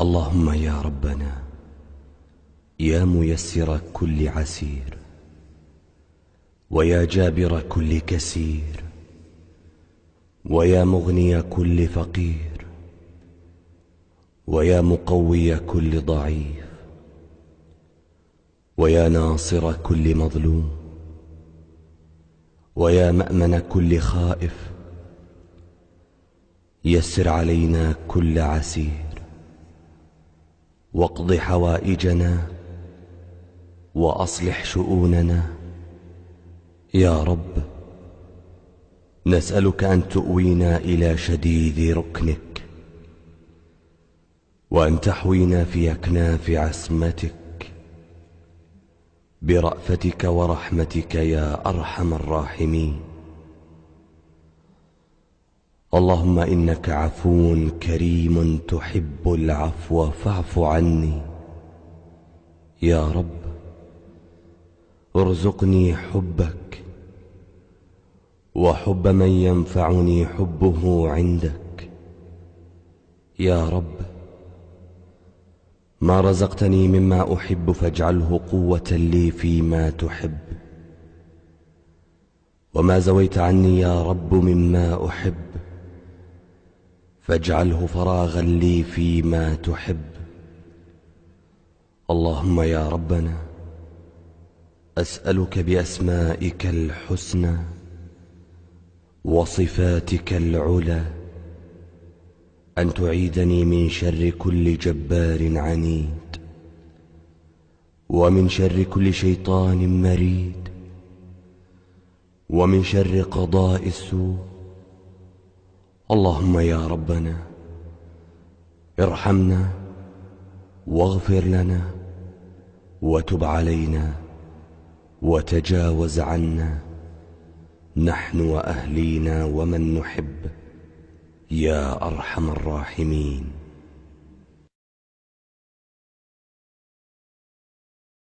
اللهم يا ربنا يا ميسر كل عسير، ويا جابر كل كسير، ويا مغني كل فقير، ويا مقوي كل ضعيف، ويا ناصر كل مظلوم، ويا مأمن كل خائف، يسر علينا كل عسير، واقض حوائجنا وأصلح شؤوننا. يا رب نسألك أن تؤوينا إلى شديد ركنك، وأن تحوينا في أكناف عصمتك برأفتك ورحمتك يا أرحم الراحمين. اللهم إنك عفو كريم تحب العفو فاعف عني. يا رب ارزقني حبك وحب من ينفعني حبه عندك. يا رب ما رزقتني مما أحب فاجعله قوة لي فيما تحب، وما زويت عني يا رب مما أحب فاجعله فراغا لي فيما تحب. اللهم يا ربنا أسألك بأسمائك الحسنى وصفاتك العلى أن تعيدني من شر كل جبار عنيد، ومن شر كل شيطان مريد، ومن شر قضاء السوء. اللهم يا ربنا ارحمنا واغفر لنا وتب علينا وتجاوز عنا، نحن وأهلينا ومن نحب يا أرحم الراحمين.